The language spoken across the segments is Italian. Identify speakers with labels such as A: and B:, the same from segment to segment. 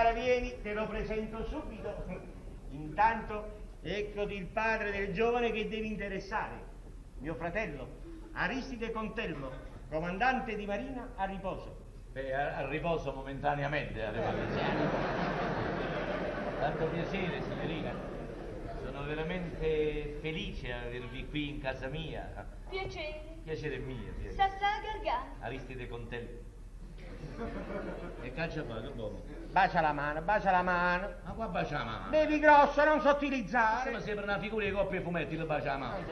A: cara, vieni, te lo presento subito. Intanto, eccoti il padre del giovane che devi interessare. Mio fratello, Aristide Contello, comandante di marina a riposo.
B: Beh, a riposo momentaneamente, Tanto piacere, signorina. Sono veramente felice di avervi qui in casa mia.
C: Piacere.
B: Piacere mio.
C: Sassà Gargano.
B: Aristide Contello. E caccia fa, che buono.
A: Bacia la mano, bacia la mano.
B: Ma qua bacia la mano.
A: Bevi grosso, non sottilizzare.
B: Ma sembra una figura di coppia e fumetti, lo bacia la mano.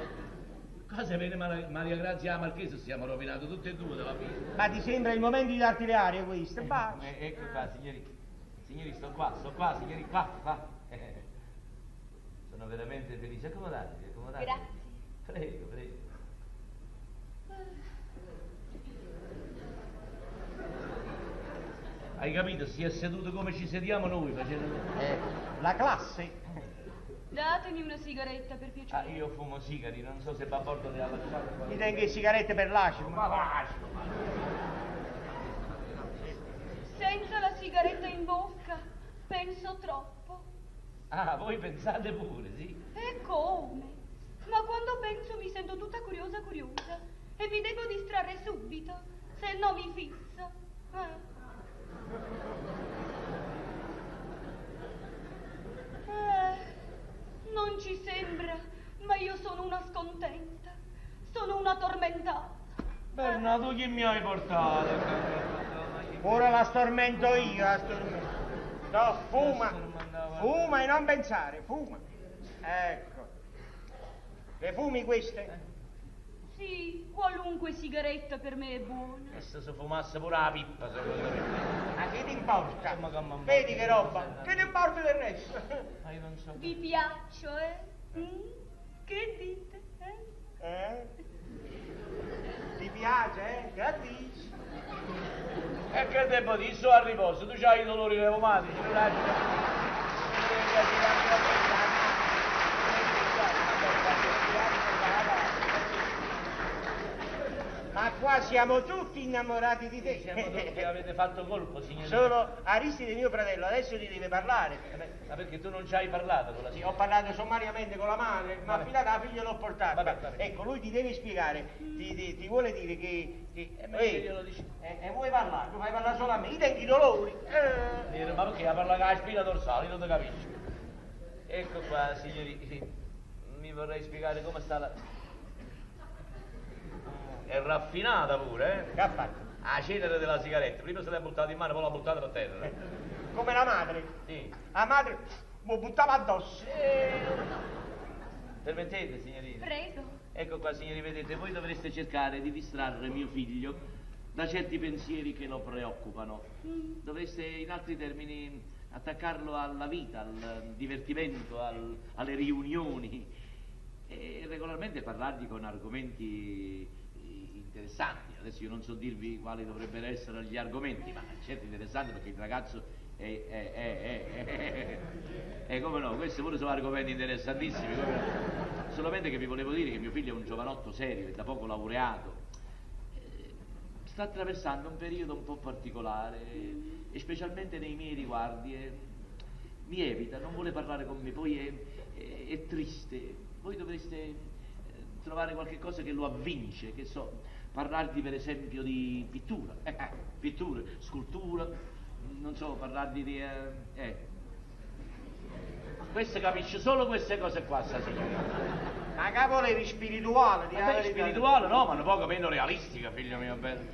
B: Cosa vede Maria Grazia e la Marchesa? Stiamo rovinando tutte e due della vita.
A: Ma ti sembra il momento di darti le arie questo? Bacia.
B: Ecco qua, signori. Signori, sto qua, signori, qua. Sono veramente felice. Accomodatevi.
C: Grazie.
B: Prego. Hai capito? Si è seduto come ci sediamo noi facendo.
A: La classe.
C: Datemi una sigaretta per piacere.
B: Io fumo sigari, non so se va a bordo della lasciata.
A: Mi tengo le sigarette per l'acido.
B: Ma lascio.
C: Senza la sigaretta in bocca, penso troppo.
B: Voi pensate pure, sì?
C: E come? Ma quando penso mi sento tutta curiosa e mi devo distrarre subito, se no mi fissa. Non ci sembra, ma io sono una scontenta, sono una tormentata.
B: Bernardo, chi mi hai portato?
A: Ora la stormento io, No, fuma e non pensare, fuma. Ecco. Le fumi queste?
C: Sì, qualunque sigaretta per me è buona.
B: Adesso se fumasse pure la pippa, secondo me.
A: Ma che ti importa? Vedi che roba? Che ti importa del resto?
B: Ma io non so.
C: Vi piaccio, Che dite,
A: Ti piace, Che dici?
B: E che devo dire? Sto a riposo, tu c'hai i dolori reumatici, tu
A: Ma qua siamo tutti innamorati di te.
B: Siamo tutti, avete fatto colpo, signore.
A: Solo Aristide, mio fratello, adesso ti deve parlare.
B: Ma perché tu non ci hai parlato con la
A: Sì,
B: signora?
A: ho parlato sommariamente con la madre, ma fino alla figlia l'ho portata.
B: Vabbè.
A: Ecco, lui ti deve spiegare, ti vuole dire che
B: glielo dici.
A: E vuoi parlare, tu fai parlare solo a me, io tengo i dolori.
B: Ma perché parla con la spina dorsale, non ti capisco. Ecco qua, signori, mi vorrei spiegare come sta la... È raffinata pure,
A: Che ha fatto?
B: La cenere della sigaretta, prima se l'ha buttata in mano, poi l'ha buttata per terra.
A: Come la madre.
B: Sì.
A: La madre mi buttava addosso.
B: Permettete, signorina?
C: Prego.
B: Ecco qua, signori, vedete, voi dovreste cercare di distrarre mio figlio da certi pensieri che lo preoccupano. Dovreste, in altri termini, attaccarlo alla vita, al divertimento, alle riunioni e regolarmente parlargli con argomenti interessanti. Adesso io non so dirvi quali dovrebbero essere gli argomenti, ma certo interessanti perché il ragazzo come no, questi pure sono argomenti interessantissimi. Solamente che vi volevo dire che mio figlio è un giovanotto serio, è da poco laureato, sta attraversando un periodo un po' particolare e specialmente nei miei riguardi mi evita, non vuole parlare con me, poi è triste. Voi dovreste trovare qualche cosa che lo avvince, che so, parlargli per esempio di pittura, scultura, non so, parlargli di... Questo capisce solo queste cose qua, sta signorina.
A: Ma che volevi spirituale?
B: Spirituale no, ma un poco meno realistica, figlio mio bello.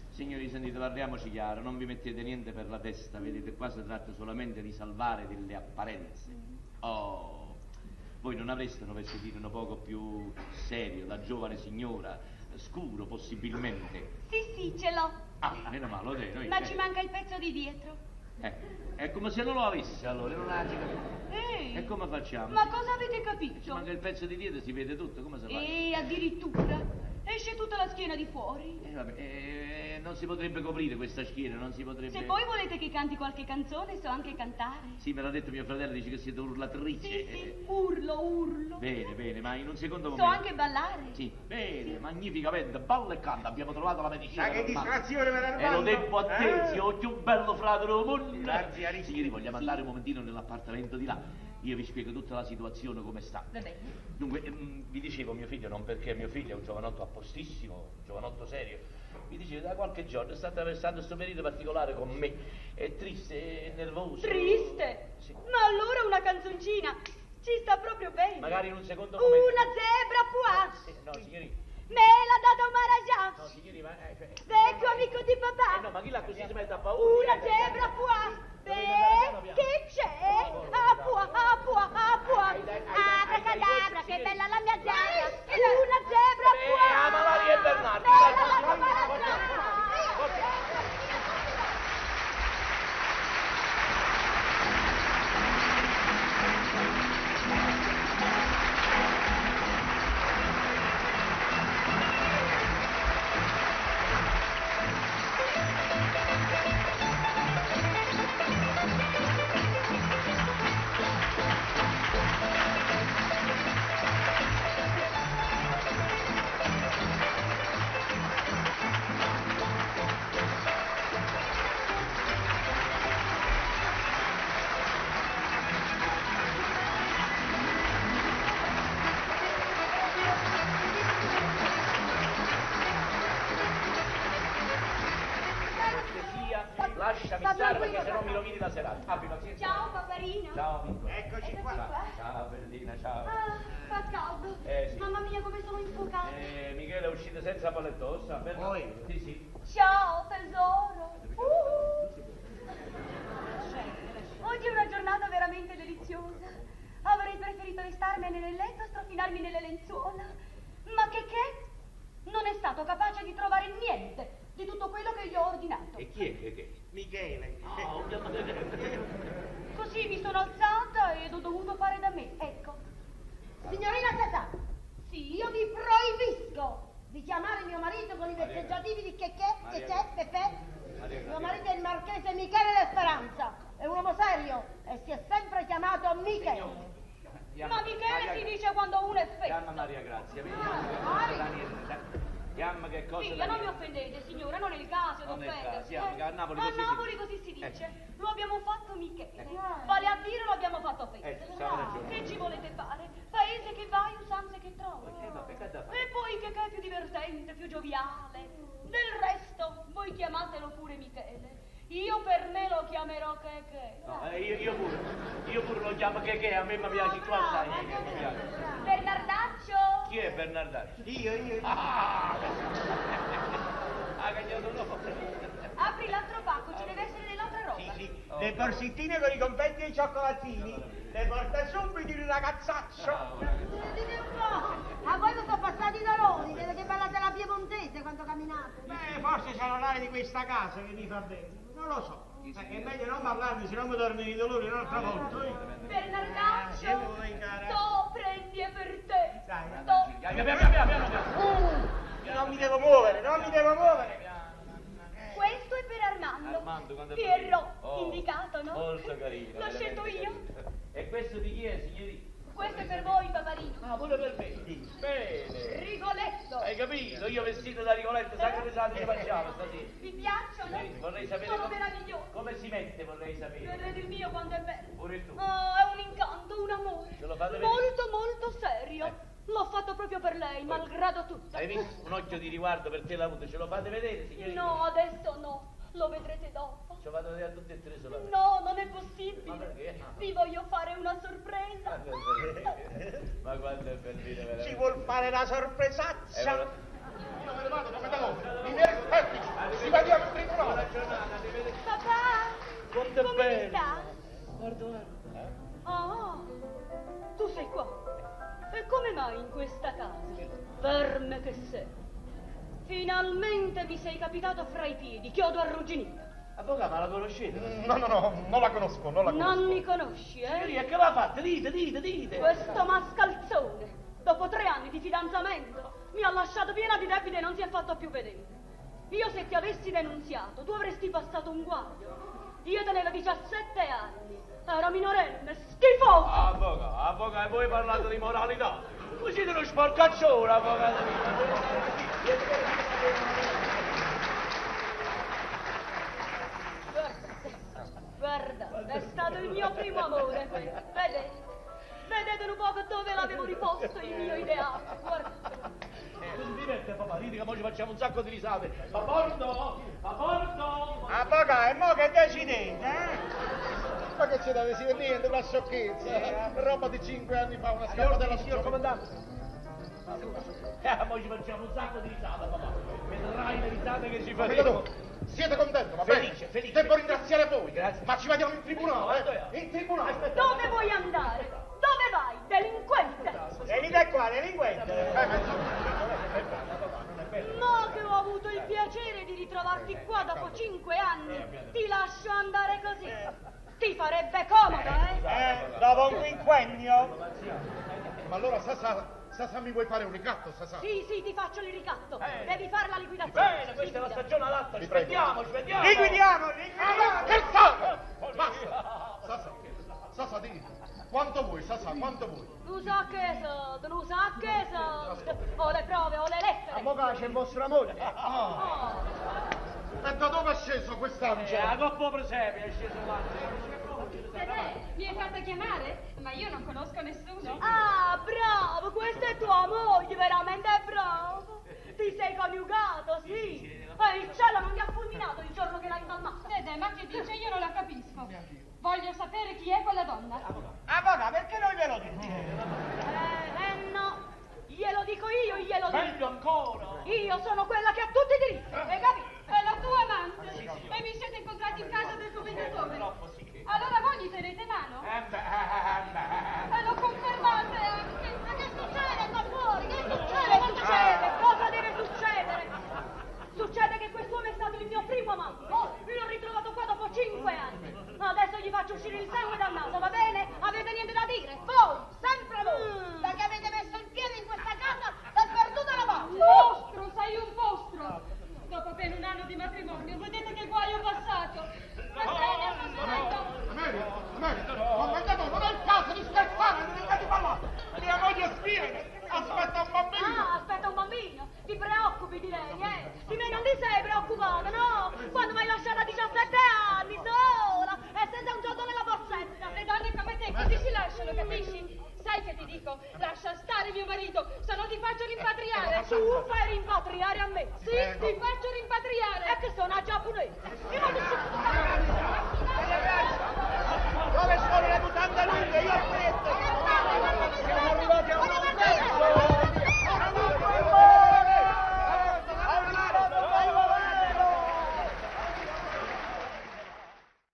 B: Signori, sentite, parliamoci chiaro, non vi mettete niente per la testa, vedete, qua si tratta solamente di salvare delle apparenze. Voi non avreste un vestitino un poco più serio, da giovane signora, scuro possibilmente?
C: Sì, ce l'ho.
B: Meno male, lo sei,
C: Ma ci manca il pezzo di dietro.
B: È come se non lo avesse allora, non l'ha capito. E come facciamo?
C: Ma cosa avete capito?
B: Ci manca il pezzo di dietro, si vede tutto, come si fa?
C: Addirittura esce tutta la schiena di fuori.
B: Vabbè, Non si potrebbe coprire questa schiena, non si potrebbe...
C: Se voi volete che canti qualche canzone, so anche cantare.
B: Sì, me l'ha detto mio fratello, dice che siete urlatrice.
C: Sì, urlo.
B: Bene, ma in un secondo
C: So
B: momento...
C: anche ballare.
B: Sì, bene, magnificamente, balla e canta, abbiamo trovato la medicina.
A: Sa che distrazione me ne
B: E lo debbo a te,
A: Eh?
B: zio, più bello frate del mondo.
A: Grazie, Aristide.
B: Signori, vogliamo andare un momentino nell'appartamento di là. Io vi spiego tutta la situazione come sta.
C: Va bene.
B: Dunque, vi dicevo mio figlio, non perché mio figlio è un giovanotto appostissimo, un giovanotto serio, vi dicevo da qualche giorno sta attraversando questo periodo particolare con me, è triste, è nervoso.
C: Triste?
B: Sì.
C: Ma allora una canzoncina ci sta proprio bene.
B: Magari in un secondo momento.
C: Una zebra puà.
B: Sì, no, signori.
C: Me l'ha dato Maharaja.
B: No, signori, ma...
C: Vecchio amico di papà.
B: no, ma chi l'ha così si mette a paura?
C: Una zebra puà. Beh, che c'è? Puà. Abracadabra, che bella la mia zebra. Una zebra puà.
B: Ma Maria e Bernardo.
C: Me l'ha dato Maharaja.
B: Lasciami stare perché se no mi rovini la serata. Abbi pazienza.
C: Ciao paparino.
B: Ciao, piccola.
A: Eccoci
C: Eccoci
A: qua.
C: qua.
B: Ciao, bellina, ciao.
C: Ah, fa caldo.
B: Sì.
C: Mamma mia, come sono infuocata.
B: Michele è uscito senza palettossa.
A: Poi?
B: Sì.
C: Ciao tesoro. Oggi è una giornata veramente deliziosa. Avrei preferito restarmene nel letto e strofinarmi nelle lenzuola. Ma che? Non è stato capace di trovare niente di tutto quello che gli ho ordinato.
B: E chi è che?
A: Michele.
C: Così mi sono alzata ed ho dovuto fare da me, ecco.
D: Signorina Sasà,
C: Sì,
D: io vi proibisco di chiamare mio marito con i vezzeggiativi di che c'è, Pepe. Mio marito è il marchese Michele De Speranza, è un uomo serio e si è sempre chiamato Michele.
C: ma Michele si dice quando uno è
B: Chiama
C: fesso.
B: Maria Grazia, vedi?
D: Maria.
B: Chiama che cosa?
C: Figlia, non mi offendete, signora, non è il caso
B: Non
C: di
B: è il caso,
C: offendersi.
B: sì, a Napoli
C: A
B: così si
C: Napoli
B: dice.
C: così si dice.
B: Ecco.
C: Lo abbiamo fatto Michele.
B: Ecco.
C: Vale a dire lo abbiamo fatto fesso.
B: c'ha ragione.
C: Che ci volete fare? Paese che vai, usanze che trovi.
B: Vabbè, che da fare?
C: E poi che è più divertente, più gioviale. Del resto, voi chiamatelo pure Michele. Io per me lo chiamerò che.
B: No, io pure lo chiamo che a me mi piace qua assai, mi piace.
C: Bernardaccio!
B: Chi è Bernardaccio?
A: Io.
B: Ah, cagnato no.
C: Apri l'altro pacco, ci deve essere dell'altra roba.
A: Sì. Le borsettine con i confetti e i cioccolatini. Le porta subito il ragazzaccio.
D: Dite un po', a voi vi sono passati i dolori, vedo che ballate la piemontese quando camminate.
A: Forse sarà l'aria di questa casa che mi fa bene. Non lo so. È meglio non parlarne, se no mi tornano i dolori un'altra volta.
C: Bernardaccio!
A: Che vuoi, cara?
C: Sto, prendi è per te.
A: Dai,
C: Sto.
A: Non mi devo muovere.
C: Questo è per Armando.
B: Armando, quando è
C: Pierrot,
B: Oh,
C: indicato, no?
B: Molto carino.
C: L'ho scelto
B: veramente
C: io.
B: carino. E questo di chi è, signorina?
C: Questo è per voi, paparino.
B: Ah, pure per me. Bene.
C: Rigoletto.
B: Hai capito? Io vestito da Rigoletto, sai che risate ci facciamo stasera?
C: Vi piacciono?
B: Vorrei sapere
C: Sono
B: come-
C: meravigliosi.
B: Come si mette, vorrei sapere.
C: Vedrete il mio quando è bello.
B: Pure tu.
C: Oh, è un incanto, un amore.
B: Ce lo fate vedere?
C: Molto serio. L'ho fatto proprio per lei, malgrado tutto.
B: Hai visto? Un occhio di riguardo per te l'ha avuto, ce lo fate vedere, signorina?
C: No, adesso no. Lo vedrete dopo.
B: Ce lo fate vedere a tutti e tre solamente.
C: No, non è
B: Ma
C: possibile.
B: perché?
C: Vi voglio fare una sorpresa.
B: Ma quanto è bellino veramente.
A: Ci vuol fare la sorpresaccia.
B: Buona giornata, arrivederci.
C: Papà,
B: Quanto è
C: come
B: bello.
C: sta?
B: Guarda.
C: Ah, tu sei qua. E come mai in questa casa? Ferme che sei. Finalmente mi sei capitato fra i piedi, chiodo arrugginito.
B: Avvocato, ma la conoscete?
E: No, non la conosco, non la conosco.
C: Non mi conosci,
B: Signorina,
C: eh?
B: che l'ha fatta? Dite.
C: Questo mascalzone, dopo 3 anni di fidanzamento, mi ha lasciato piena di debiti e non si è fatto più vedere. Io se ti avessi denunziato, tu avresti passato un guaio. Io tenevo 17 anni. Ero minorenne, schifoso!
B: Avvocato, voi parlate di moralità? Voi siete uno sporcaccione, avvocato
C: Guarda, è stato il mio primo amore quello. Vedete un poco dove l'avevo riposto il mio ideale. Guarda.
B: Non si diverte, papà, dite che oggi facciamo un sacco di risate. Ma porto!
A: Avvocato, e mo che decidete, eh?
E: Ma che c'è da decidere niente, una sciocchezza. Roba di 5 anni fa, una scappatella signor comandante.
B: Poi ci facciamo un sacco di risate, papà. Vedrai le risate che ci
E: Capitano,
B: faremo.
E: siete contento, va bene?
B: Felice.
E: Devo ringraziare voi.
B: Grazie.
E: Ma ci vediamo in tribunale, In tribunale.
C: Dove vuoi andare? Dove vai, delinquente?
A: Venite qua, delinquente.
C: Mo che ho avuto il piacere di ritrovarti qua dopo 5 anni, ti lascio andare così. Ti farebbe comodo, eh?
A: Dopo un quinquennio?
E: Ma allora, Sasà, mi vuoi fare un ricatto, Sasà?
C: Sì, ti faccio il ricatto. Devi fare la liquidazione.
B: Bene, questa è la stagione adatta, ci
E: prego.
B: vediamo.
A: Liquidiamo!
E: Che fate? Basta! Sasà, di. Quanto vuoi, Sasà, quanto vuoi?
C: Tu sa che so. Ho le prove, ho le lettere.
A: Avvocato, c'è vostra moglie.
E: E da dove è sceso quest'angelo?
B: La coppa presepe è sceso là.
F: Mi hai fatto chiamare? Ma io non conosco nessuno.
C: Ah, bravo, questa è tua moglie, veramente bravo. Ti sei coniugato, sì. E il cielo non ti ha fulminato il giorno che l'hai salvata.
F: Dede, ma che dice? Io non la capisco. Voglio sapere chi è quella donna.
A: Avvocato, perché non glielo dici?
C: No, glielo dico io, glielo dico.
B: Meglio ancora.
C: Io sono